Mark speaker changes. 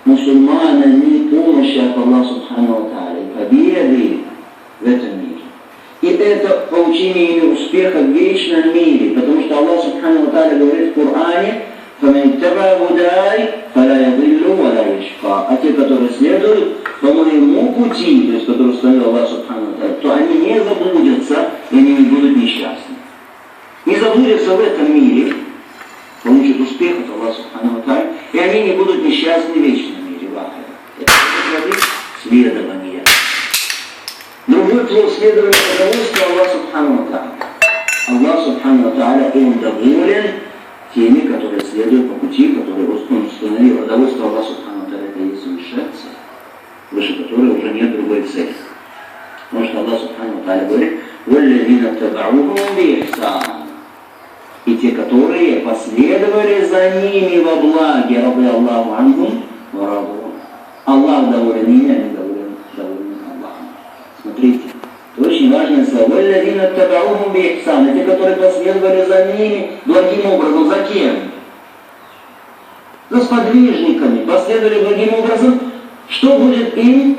Speaker 1: мусульманами помощи от Аллаха Субхану ва Тааля и победы в этом мире. И это получение ими успеха в вечном мире, потому что Аллах Субхану ва Тааля говорит в Коране: «Фаман иттаба гудай, фала ядиллу ва ла яшка». А те, которые следуют по моему пути, то есть которые установил Аллах Субхану ва Тааля, то они не заблудятся, и они не будут несчастны. Не заблудятся в этом мире, получат успех от Аллаха Субхану ва Тааля, и они не будут несчастны в вечном мире, в ахире. Это следование. Другой плод следования удовольствия Аллах Субхану ва Тааля. Аллах Субхану ва Тааля, Он доволен теми, которые следуют по пути, которые Он установил. Удовольствие Аллаха Субхану ва Тааля — это есть высшая цель, выше которой уже нет другой цели. Потому что Аллах Субхану ва Тааля говорит: «Валлазина таба'ухум биихсан». И те, которые последовали за ними во благе, ради Аллаху анхум ва раду. Аллах доволен ими, они доволен Аллахом. Смотрите, это очень важное слово. «Валлазина таба'ухум биихсан». И те, которые последовали за ними благим образом. За кем? За сподвижниками. Последовали благим образом. Что будет им?